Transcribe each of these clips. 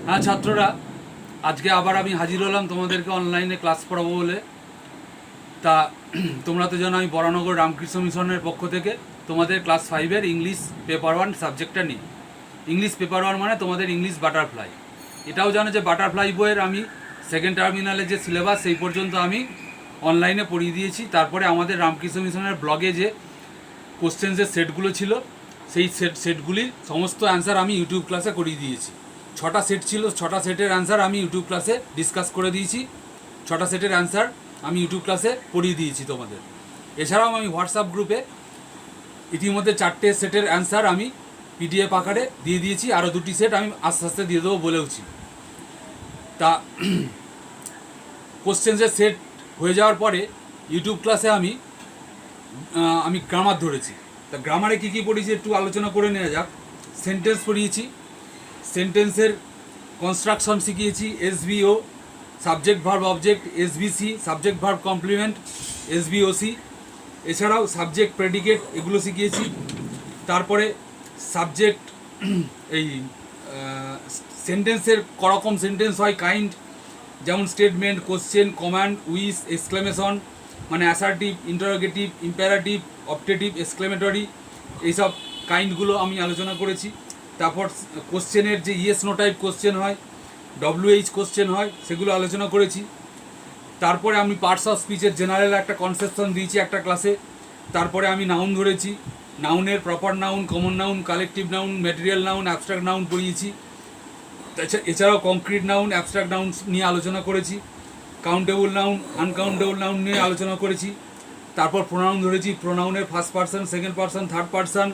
হ্যাঁ ছাত্ররা, আজকে আবার আমি হাজির হলাম তোমাদেরকে অনলাইনে ক্লাস পড়াবো বলে। তা তোমরা তো জানো আমি বরানগর রামকৃষ্ণ মিশনের পক্ষ থেকে তোমাদের ক্লাস 5-এর ইংলিশ পেপার 1 সাবজেক্টটা নিই। ইংলিশ পেপার 1 মানে তোমাদের ইংলিশ বাটারফ্লাই। এটাও জানো যে বাটারফ্লাই বইয়ের আমি সেকেন্ড টার্মিনালে যে সিলেবাস সেই পর্যন্ত আমি অনলাইনে পড়িয়ে দিয়েছি। তারপরে আমাদের রামকৃষ্ণ মিশনের ব্লগে যে কোশ্চেন্সের সেটগুলো ছিল সেই সেটগুলির সমস্ত অ্যান্সার আমি ইউটিউব ক্লাসে করিয়ে দিয়েছি। 6টা সেট ছিল, 6টা সেটের অ্যান্সার আমি ইউটিউব ক্লাসে ডিসকাস করে দিয়েছি। 6টা সেটের অ্যান্সার আমি ইউটিউব ক্লাসে পড়িয়ে দিয়েছি তোমাদের। এছাড়াও আমি হোয়াটসঅ্যাপ গ্রুপে ইতিমধ্যে 4টে সেটের অ্যান্সার আমি পিডিএফ আকারে দিয়ে দিয়েছি। আরও 2টি সেট আমি আস্তে আস্তে দিয়ে দেবো বলেওছি। তা কোশ্চেন্সের সেট হয়ে যাওয়ার পরে ইউটিউব ক্লাসে আমি গ্রামার ধরেছি। তা গ্রামারে কী কী পড়িয়েছি একটু আলোচনা করে নেওয়া যাক। সেন্টেন্স পড়িয়েছি, সেন্টেন্সের কনস্ট্রাকশন শিখিয়েছি, SVO, subject verb object, SVC, subject verb complement, SVOC, এছাড়াও সাবজেক্ট প্রেডিকেট এগুলো শিখিয়েছি। তারপরে সাবজেক্ট এই সেন্টেন্সের করকম সেন্টেন্স হয় কাইন্ড, যেমন statement, question, command, wish, exclamation মানে assertive, interrogative, imperative, optative, exclamatory, এইসব কাইন্ডগুলো আমি আলোচনা করেছি। তারপর কোশ্চেনের যে ইয়েস নো টাইপ কোশ্চেন হয়, ডব্লিউএইচ কোশ্চেন হয়, সেগুলো আলোচনা করেছি। তারপরে আমি পার্টস অফ স্পিচের জেনারেল একটা কনসেপশন দিয়েছি একটা ক্লাসে। তারপরে আমি নাউন ধরেছি, নাউনের proper noun, common noun, collective noun, material noun, abstract noun পড়িয়েছি। এছাড়াও কংক্রিট নাউন, অ্যাবস্ট্রাক্ট নাউন নিয়ে আলোচনা করেছি। কাউন্টেবল নাউন, আনকাউন্টেবল নাউন নিয়ে আলোচনা করেছি। তারপর প্রোনাউন ধরেছি, প্রোনাউনের first person, second person, third person,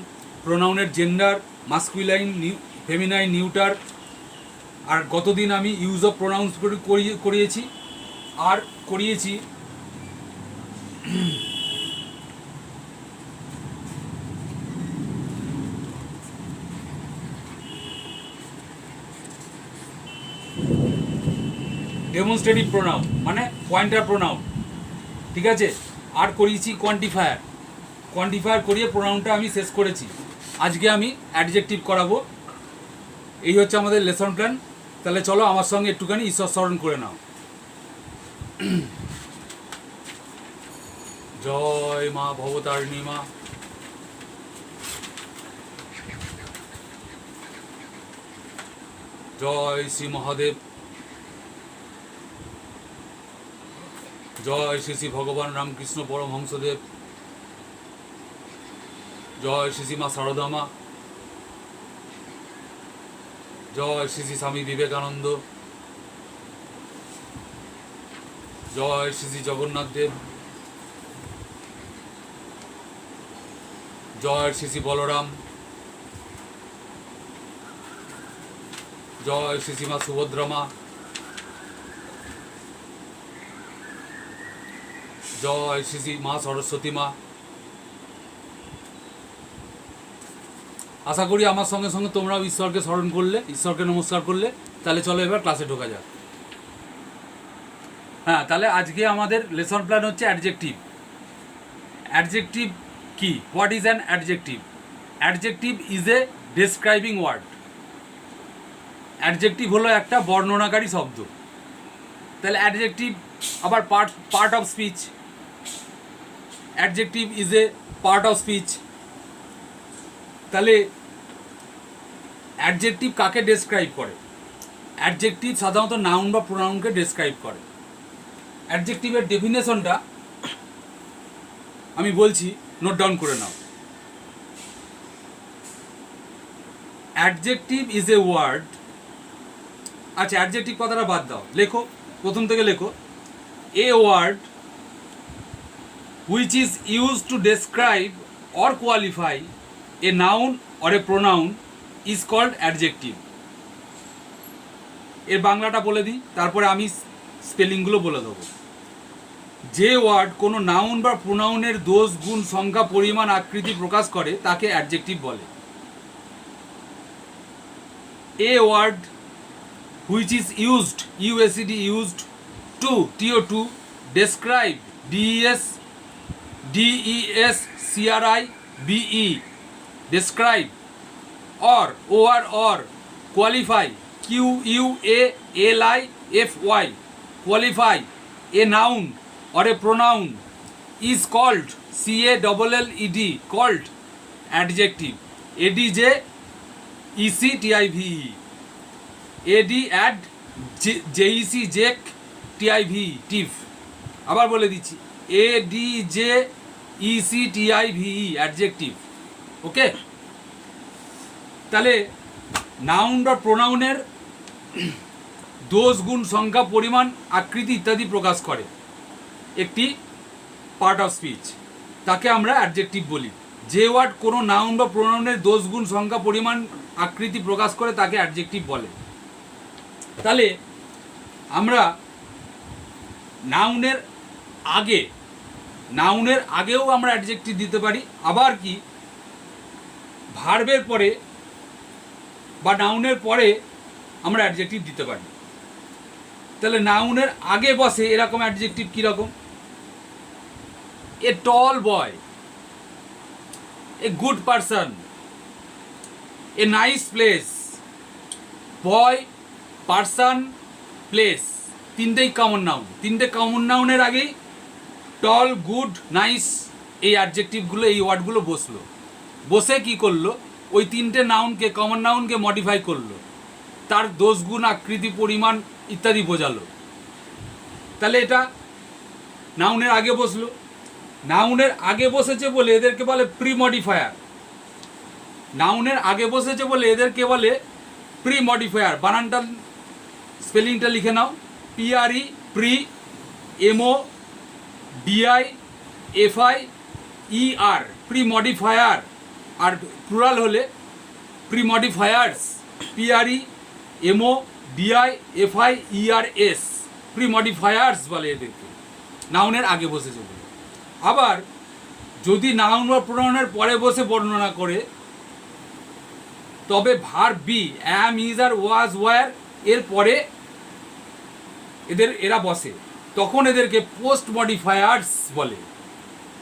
প্রোনাউনের জেন্ডার, মাস্কুলাইন, ফেমিনাইন, নিউটার। আর গতদিন আমি ইউজ অফ প্রোনাউন্স করিয়েছি। আর করিয়েছি ডেমনস্ট্রেটিভ প্রোনাউন মানে পয়েন্টার প্রোনাউন, ঠিক আছে। আর করিয়েছি কোয়ান্টিফায়ার, কোয়ান্টিফায়ার করিয়ে প্রোনাউনটা আমি শেষ করেছি। আজকে আমি অ্যাডজেক্টিভ করাবো। এই হচ্ছে আমাদের লেসন প্ল্যান। তাহলে চলো আমার সঙ্গে একটুখানি ঈশ্বর স্মরণ করে নাও। জয় মা ভবতারিণী মা। জয় শ্রী মহাদেব। জয় শ্রী শ্রী ভগবান রামকৃষ্ণ পরমহংসদেব। জয় শ্রী শ্রী মা সারদা মা। জয় শ্রী শ্রী স্বামী বিবেকানন্দ। জয় শ্রী শ্রী জগন্নাথ দেব। জয় শ্রী শ্রী বলরাম। জয় শ্রী শ্রী মা সুভদ্রা মা। জয় শ্রী শ্রী মা সরস্বতী মা। আশা করি আমার সঙ্গে সঙ্গে তোমরাও ঈশ্বরকে স্মরণ করলে, ঈশ্বরকে নমস্কার করলে। তাহলে চলো এবার ক্লাসে ঢোকা যাক। হ্যাঁ, তাহলে আজকে আমাদের লেসন প্ল্যান হচ্ছে অ্যাডজেক্টিভ। অ্যাডজেক্টিভ কি? What is an adjective? Adjective is a describing word. Adjective হলো একটা বর্ণনাকারী শব্দ। তাহলে অ্যাডজেক্টিভ আবার part of speech. Adjective is a part of speech. তাহলে অ্যাডজেক্টিভ কাকে ডেসক্রাইব করে? অ্যাডজেক্টিভ সাধারণত নাউন বা প্রোনাউনকে ডেসক্রাইব করে। অ্যাডজেক্টিভের ডেফিনেশনটা আমি বলছি, নোট ডাউন করে নাও। Adjective is a word. আচ্ছা, অ্যাডজেক্টিভ কথাটা বাদ দাও, লেখো প্রথম থেকে লেখো। A word which is used to describe or qualify a noun or a pronoun is called adjective. এর বাংলাটা বলে দিই, তারপরে আমি স্পেলিংগুলো বলে দেবো। যে ওয়ার্ড কোনো নাউন বা প্রোনাউনের দোষ, গুণ, সংখ্যা, পরিমাণ, আকৃতি প্রকাশ করে তাকে অ্যাডজেক্টিভ বলে। A word which is used, USED, used to, TO2, describe, DESCRIBE, describe, or qualify, QUALIFY, qualify, a noun or a pronoun is called CALLED, called adjective. ADJECTIVE, AD add, JEC jec, TIV টিভ। আবার বলে দিচ্ছি, ADJECTIVE adjective. ওকে, তাহলে noun বা প্রোনাউনের দোষ, গুণ, সংখ্যা, পরিমাণ, আকৃতি ইত্যাদি প্রকাশ করে একটি পার্ট অফ স্পিচ, তাকে আমরা অ্যাডজেক্টিভ বলি। যে ওয়ার্ড কোনো নাউন বা প্রোনাউনের দোষ, গুণ, সংখ্যা, পরিমাণ, আকৃতি প্রকাশ করে তাকে অ্যাডজেক্টিভ বলে। তাহলে আমরা নাউনের আগেও আমরা অ্যাডজেক্টিভ দিতে পারি, আবার কি ভার্বের পরে বা নাউনের পরে আমরা অ্যাডজেক্টিভ দিতে পারি। তাহলে নাউনের আগে বসে এরকম অ্যাডজেক্টিভ কীরকম? A tall boy, a good person, a nice place. Boy, person, place তিনটেই কমন নাউন। তিনটে কমন নাউনের আগেই টল, গুড, নাইস এই অ্যাডজেক্টিভগুলো, এই ওয়ার্ডগুলো বসলো। বসে কি করলো? ওই তিনটে নাউনকে, কমন নাউনকে মডিফাই করলো, তার দোষ, গুণ, আকৃতি, পরিমাণ ইত্যাদি বোঝালো। তাহলে এটা নাউনের আগে বসলো। নাউনের আগে বসেছে বলে এদেরকে বলে প্রি মডিফায়ার। নাউনের আগে বসেছে বলে এদেরকে বলে প্রি মডিফায়ার। বানানটা, স্পেলিংটা লিখে নাও, PRE, pre, MODIFIER, pre modifier. আর প্লুরাল হলে pre modifiers, PRE, MODIFIERS, pre modifiers বলে এদেরকে, নাউনের আগে বসেছে বলে। আবার যদি নাউন বা প্রোনাউনের পরে বসে বর্ণনা করে, তবে verb be, am, is, are, was, were এর পরে এরা বসে, তখন এদেরকে পোস্ট মডিফায়ার্স বলে।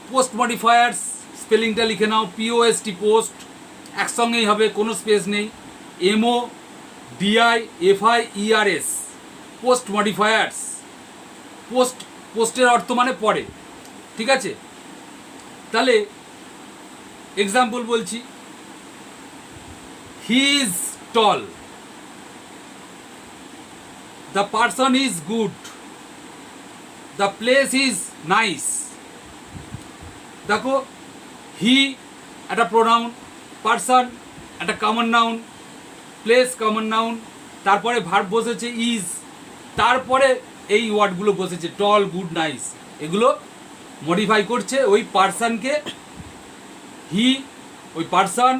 পোস্ট মডিফায়ার্স স্পেলিংটা লিখে নাও, POST, পোস্ট, একসঙ্গেই হবে, কোনো স্পেস নেই, MODIFIERS, পোস্ট মডিফায়ার্স। পোস্টের অর্থ মানে পরে, ঠিক আছে? তাহলে এক্সাম্পল বলছি, he is tall, the person is good, the place is nice. দেখো, হি একটা প্রোনাউন, পারসন একটা common noun, place common noun, তারপরে ভার্ব বসেছে ইজ, তারপরে এই ওয়ার্ডগুলো বসেছে টল, গুড, নাইস। এগুলো মডিফাই করছে ওই পারসনকে, হি, ওই পারসন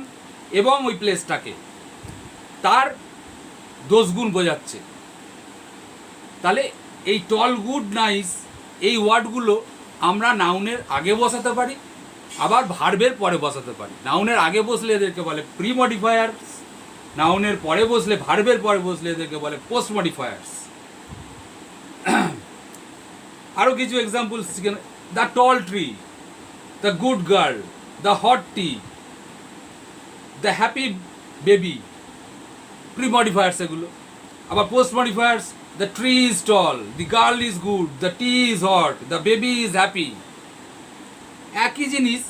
এবং ওই প্লেসটাকে, তার দোষগুণ বোঝাচ্ছে। তাহলে এই টল, গুড, নাইস এই ওয়ার্ডগুলো আমরা নাউনের আগে বসাতে পারি, আবার ভার্বের পরে বসাতে পারি। নাউনের আগে বসলে এদেরকে বলে প্রি মডিফায়ার্স, নাউনের পরে বসলে, ভার্বের পরে বসলে এদেরকে বলে পোস্ট মডিফায়ার্স। আরও কিছু example, the tall tree, the good girl, the hot tea, the happy baby, pre modifiers এগুলো। আবার post modifiers, the tree is tall, the girl is good, the T is hot, the baby is happy. একই জিনিস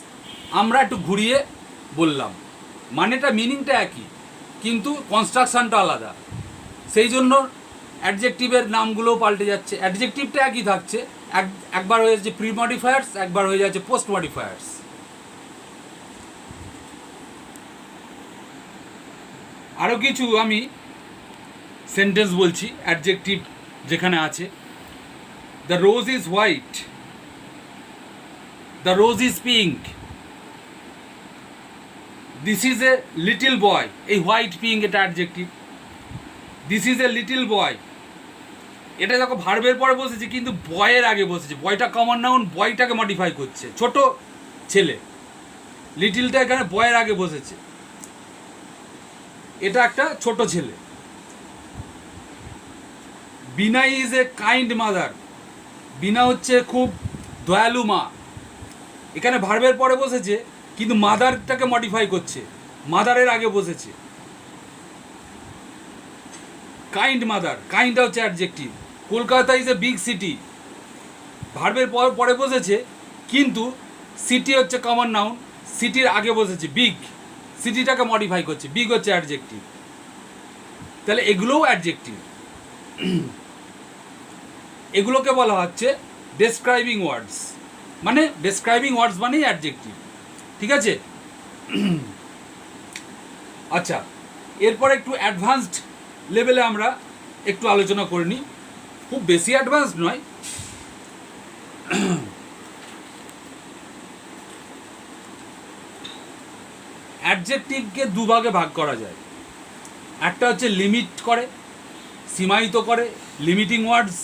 আমরা একটু ঘুরিয়ে বললাম, মানেটা, মিনিংটা একই, কিন্তু কনস্ট্রাকশনটা আলাদা। সেই জন্য অ্যাডজেক্টিভের নামগুলোও পাল্টে যাচ্ছে। অ্যাডজেক্টিভটা একই থাকছে, একবার হয়ে যাচ্ছে প্রি মডিফায়ার্স, একবার হয়ে যাচ্ছে পোস্ট মডিফায়ার্স। আরও কিছু আমি সেন্টেন্স বলছি অ্যাডজেক্টিভ যেখানে আছে। The rose is white, the rose is pink, this is a little boy. এই হোয়াইট, পিঙ্ক এটা adjective. This is a little boy, এটা দেখো ভার্বের পরে বসেছে কিন্তু বয়ের আগে বসেছে। বয়টা কমন নাউন, বয়টাকে মডিফাই করছে, ছোট ছেলে। লিটলটা এখানে বয়ের আগে বসেছে, এটা একটা ছোট ছেলে। বিনা ইজ এ কাইন্ড মাদার, বিনা হচ্ছে খুব দয়ালু মা। এখানে ভার্বের পরে বসেছে কিন্তু মাদারটাকে মডিফাই করছে, মাদারের আগে বসেছে। কাইন্ড মাদার, কাইন্ড হচ্ছে adjective. Kolkata is a big city, ভার্বের পরে বসেছে, কিন্তু সিটি হচ্ছে কমন নাউন, সিটির আগে বসেছে বিগ, সিটিটাকে মডিফাই করছে, বিগ হচ্ছে অ্যাডজেক্টিভ। তাহলে এগুলোও অ্যাডজেক্টিভ। এগুলোকে বলা হচ্ছে ডেসক্রাইবিং ওয়ার্ডস, মানে ডেসক্রাইবিং ওয়ার্ডস মানেই অ্যাডজেক্টিভ। ঠিক আছে? আচ্ছা, এরপর একটু অ্যাডভান্সড লেভেলে আমরা একটু আলোচনা করে নিই, খুব বেশি অ্যাডভান্সড নয়। অ্যাডজেক্টিভকে দুভাগে ভাগ করা যায়। একটা হচ্ছে লিমিট করে, সীমায়িত করে, লিমিটিং ওয়ার্ডস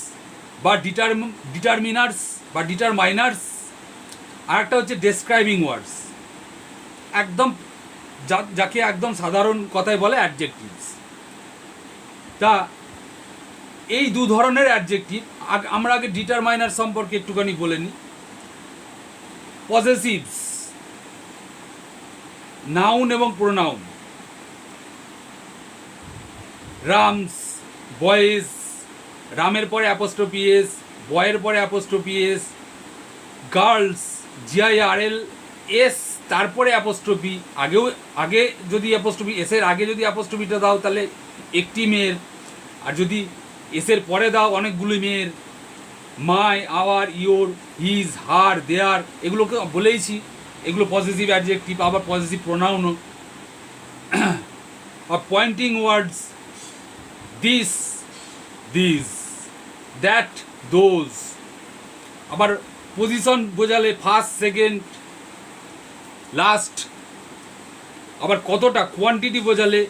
বা ডিটারমিনার্স বা ডিটারমাইনার্স। আর একটা হচ্ছে ডেসক্রাইবিং ওয়ার্ডস, একদম যাকে একদম সাধারণ কথায় বলে অ্যাডজেক্টিভস। তা এই দু ধরনের অ্যাডজেক্টিভ, আমরা আগে ডিটারমাইনার সম্পর্কে একটুখানি বলে নিই। পজেসিভস, নাউন এবং প্রোনাউন, রামস, বয়েজ, রামের পরে অ্যাপোস্ট্রফি এস, বয়ের পরে apostrophe S, girls, GIRL S, তারপরে অ্যাপোস্ট্রফি, আগে যদি অ্যাপোস্ট্রফি এসের আগে যদি অ্যাপোস্ট্রফিটা দাও তাহলে একটি মেয়ের, আর যদি এসের পরে দাও অনেকগুলি মেয়ের। My, our, your, his, her, their, এগুলোকে বলেইছি, এগুলো পজিটিভ অ্যাডজেক্টিভ, আবার পজিটিভ প্রোনাউনও। আর pointing words, this, this, that, those. আবার পজিশন বোঝালে ফার্স্ট, সেকেন্ড, লাস্ট। আবার কতটা, কোয়ান্টিটি বোঝালে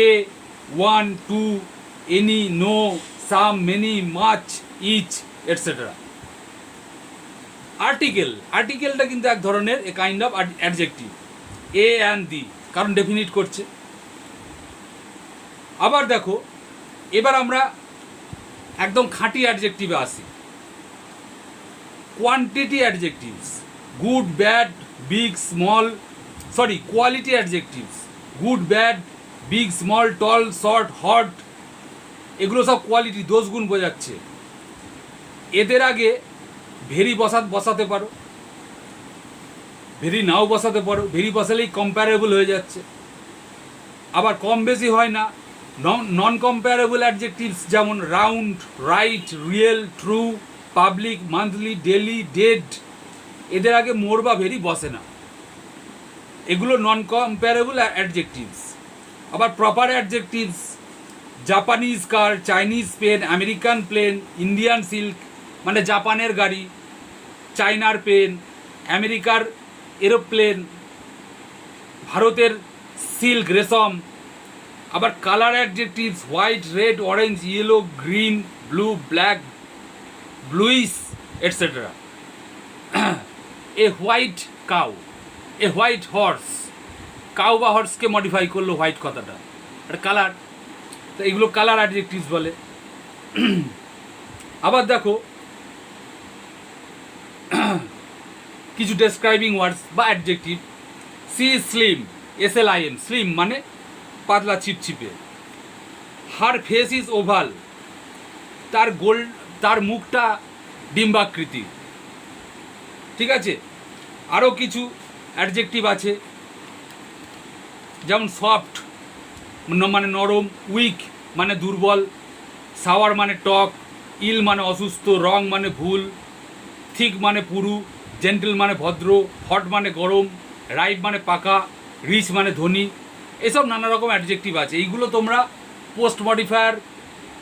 a, 1, 2, any, no, some, many, much, each, etcetera. আর্টিকেলটা কিন্তু এক ধরনের a kind of adjective, a and the, কারণ ডেফিনিট করছে। আবার দেখো, এবার আমরা একদম খাঁটি অ্যাডজেক্টিভে আসি। Quantity adjectives, good, bad, big, small, quality adjectives, good, bad, big, small, tall, short, hot, এগুলো সব কোয়ালিটি, দোষ গুণ বোঝাচ্ছে। এদের আগে ভেরি বসাতে পারো, ভেরি নাও বসাতে পারো, ভেরি বসালেই কম্প্যারেবল হয়ে যাচ্ছে। আবার কম বেশি হয় না, নন কম্প্যারেবল অ্যাডজেক্টিভস যেমন round, right, real, true, public, monthly, daily, dead, এদের আগে মোর বা ভেরি বসে না, এগুলো নন কম্প্যারেবল অ্যাডজেক্টিভস। আবার proper adjectives, Japanese car, Chinese pen, American plane, Indian silk, মানে জাপানের গাড়ি, চায়নার পেন, আমেরিকার এরোপ্লেন, ভারতের সিল্ক, রেশম। আবার colour adjectives, white, red, orange, yellow, green, blue, black, bluish, etcetera. A white cow, a white horse, cow বা হর্সকে modify করলো হোয়াইট কথাটা, এটা কালার। তো এগুলো কালার অ্যাডজেক্টিভস বলে। আবার দেখো কিছু ডেসক্রাইবিং ওয়ার্ডস বা adjective. She slim, SLIM, slim মানে পাতলা, ছিপছিপে। হার ফেস ইজ ওভাল, তার মুখটা ডিম্বাকৃতি। ঠিক আছে? আরও কিছু অ্যাডজেক্টিভ আছে, যেমন সফট মানে নরম, উইক মানে দুর্বল, সাওয়ার মানে টক, ইল মানে অসুস্থ, রং মানে ভুল, থিক মানে পুরু, জেন্টেল মানে ভদ্র, হট মানে গরম, রাইট মানে পাকা, রিচ মানে ধনী। এসব নানা রকম অ্যাডজেক্টিভ আছে। এইগুলো তোমরা পোস্ট মডিফায়ার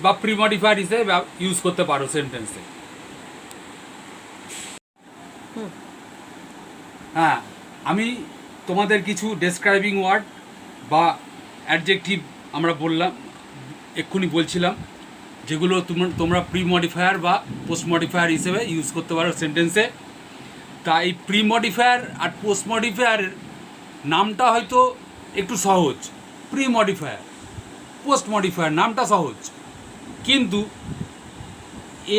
বা প্রি মডিফায়ার হিসেবে ইউজ করতে পারো সেন্টেন্সে। হ্যাঁ, আমি তোমাদের কিছু ডেসক্রাইবিং ওয়ার্ড বা অ্যাডজেক্টিভ আমরা এক্ষুনি বলছিলাম, যেগুলো তোমরা প্রি মডিফায়ার বা পোস্ট মডিফায়ার হিসেবে ইউজ করতে পারো সেন্টেন্সে। তা এই প্রি মডিফায়ার আর পোস্ট মডিফায়ারের নামটা হয়তো একটু সহজ, প্রি মডিফায়ার, পোস্ট মডিফায়ার নামটা সহজ, কিন্তু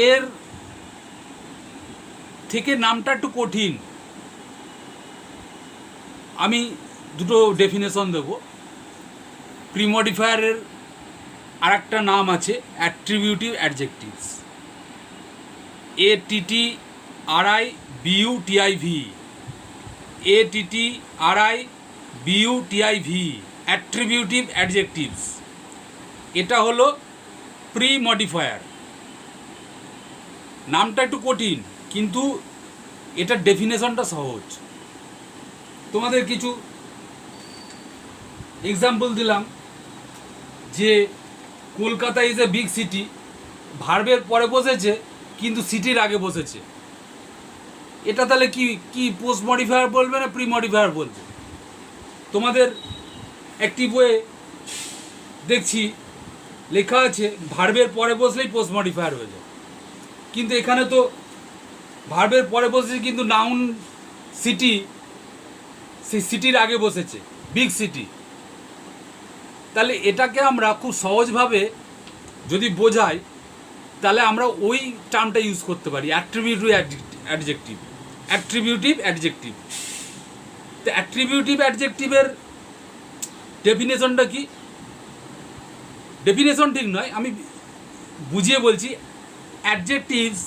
এর থেকে নামটা একটু কঠিন। আমি দুটো ডেফিনেশন দেব। প্রি মডিফায়ারের আর একটা নাম আছে attributive adjectives, ATTRIBUTIV, ATTRIBUTIV, attributive adjectives. এটা হলো প্রি মডিফায়ার। নামটা একটু কঠিন, কিন্তু এটার ডেফিনেশনটা সহজ। তোমাদের কিছু এক্সাম্পল দিলাম, যে Kolkata is a big city, ভার্বের পরে বসেছে কিন্তু সিটির আগে বসেছে। এটা তাহলে কি কি পোস্ট মডিফায়ার বলবে না প্রি মডিফায়ার বলবে? তোমাদের একটি বইয়ে দেখছি লেখা আছে ভার্বের পরে বসলেই পোস্ট মডিফায়ার হয়ে যায়, কিন্তু এখানে তো ভার্বের পরে বসেছে কিন্তু নাউন সিটি, সেই সিটির আগে বসেছে, বিগ সিটি। তাহলে এটাকে আমরা খুব সহজভাবে যদি বোঝাই, তাহলে আমরা ওই টার্মটা ইউজ করতে পারি, অ্যাট্রিবিউটিভ অ্যাডজেক্টিভ। অ্যাট্রিবিউটিভ অ্যাডজেক্টিভ, তো অ্যাট্রিবিউটিভ অ্যাডজেক্টিভের ডেফিনেশনটা কি? ডেফিনেশন ঠিক নয়, আমি বুঝিয়ে বলছি। Adjectives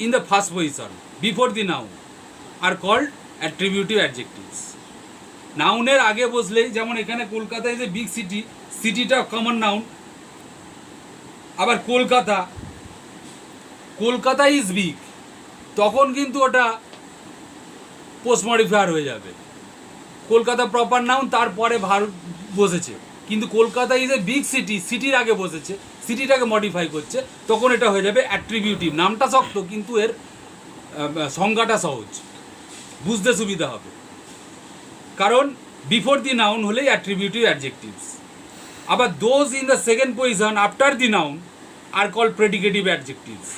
in the first position before the noun are called attributive adjectives. নাউনের আগে বসলেই, যেমন এখানে Kolkata is a big city, সিটিটা কমন নাউন। আবার কলকাতা ইজ বিগ, তখন কিন্তু ওটা পোস্ট মডিফায়ার হয়ে যাবে। কলকাতা প্রপার নাউন, তারপরে ভার্ব বসেছে, কিন্তু Kolkata is a big city, সিটির আগে বসেছে, সিটিটাকে মডিফাই করছে, তখন এটা হয়ে যাবে অ্যাট্রিবিউটিভ। নামটা শক্ত কিন্তু এর সংজ্ঞাটা সহজ, বুঝতে সুবিধা হবে। কারণ বিফোর দি নাউন হলেই অ্যাট্রিবিউটিভ অ্যাডজেক্টিভস। আবার those in the second position after the noun are called predicative adjectives.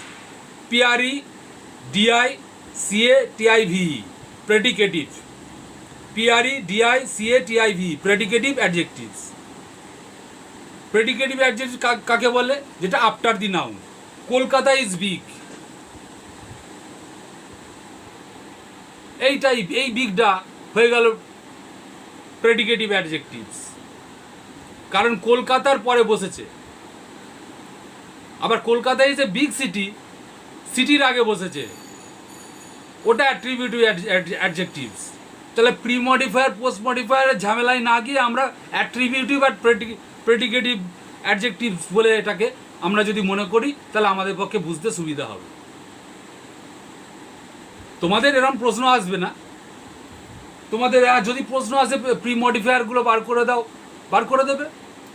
PREDICATIV, predicative. PREDICATIV, predicative adjectives. Predicative adjective কাকে বলে? যেটা after the noun. Kolkata is big, এই বিগটা হয়ে গেল প্রেডিকেটিভ অ্যাডজেক্টিভস, কারণ কলকাতার পরে বসেছে। আবার Kolkata is a big city, সিটির আগে বসেছে, ওটা অ্যাট্রিবিউটিভ অ্যাডজেক্টিভস। তাহলে প্রি মডিফায়ার পোস্ট মডিফায়ারের ঝামেলায় না গিয়ে আমরা অ্যাট্রিবিউটিভ আর প্রেডিকেটিভ অ্যাডজেক্টিভস বলে এটাকে আমরা যদি মনে করি, তাহলে আমাদের পক্ষে বুঝতে সুবিধা হবে। তোমাদের এরকম প্রশ্ন আসবে না। তোমাদের যদি প্রশ্ন আসে প্রি মডিফায়ারগুলো বার করে দাও, বার করে দেবে,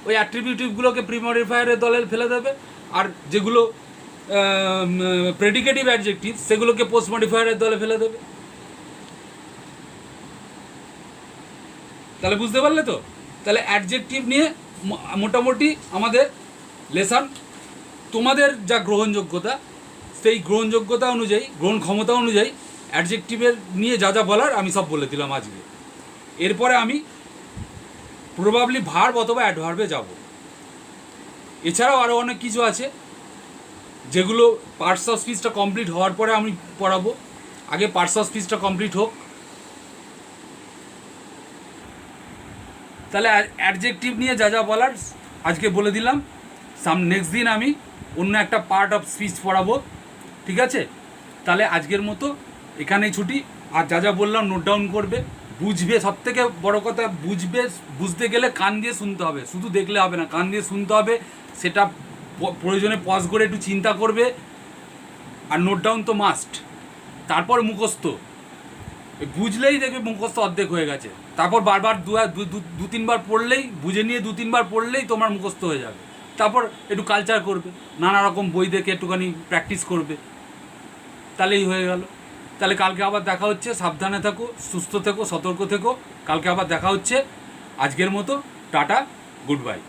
ওই অ্যাট্রিবিউটিভগুলোকে প্রি মডিফায়ারের দলে ফেলে দেবে, আর যেগুলো প্রেডিকেটিভ অ্যাডজেক্টিভ সেগুলোকে পোস্ট মডিফায়ারের দলে ফেলে দেবে। তাহলে বুঝতে পারলে তো? তাহলে অ্যাডজেক্টিভ নিয়ে মোটামুটি আমাদের লেসন। তোমাদের যা গ্রহণযোগ্যতা, সেই গ্রহণযোগ্যতা অনুযায়ী, গ্রহণ ক্ষমতা অনুযায়ী অ্যাডজেক্টিভের নিয়ে যা যা বলার আমি সব বলে দিলাম আজকে। এরপরে আমি প্রবাবলি ভার্ব অথবা অ্যাডভার্বে যাব। এছাড়াও আরও অনেক কিছু আছে, যেগুলো পার্টস অফ স্পিচটা কমপ্লিট হওয়ার পরে আমি পড়াবো। আগে পার্টস অফ স্পিচটা কমপ্লিট হোক। তাহলে অ্যাডজেক্টিভ নিয়ে যা যা বলার আজকে বলে দিলাম। নেক্সট দিন আমি অন্য একটা পার্ট অফ স্পিচ পড়াবো, ঠিক আছে? তাহলে আজকের মতো এখানেই ছুটি। আর যা যা বললাম নোট ডাউন করবে, বুঝবে। সব থেকে বড়ো কথা, বুঝতে গেলে কান দিয়ে শুনতে হবে, শুধু দেখলে হবে না, কান দিয়ে শুনতে হবে। সেটা প্রয়োজনে পজ করে একটু চিন্তা করবে, আর নোট ডাউন তো মাস্ট। তারপর মুখস্থ, বুঝলেই দেখবে মুখস্থ অর্ধেক হয়ে গেছে। তারপর বারবার দু তিনবার পড়লেই, বুঝে নিয়ে দু তিনবার পড়লেই তোমার মুখস্থ হয়ে যাবে। তারপর একটু কালচার করবে, নানা রকম বই দেখে একটুখানি প্র্যাকটিস করবে, তাহলেই হয়ে গেল। তাহলে কালকে আবার দেখা হচ্ছে। সাবধানে থেকো, সুস্থ থেকো, সতর্ক থেকো। কালকে আবার দেখা হচ্ছে। আজকের মতো টাটা, গুড বাই।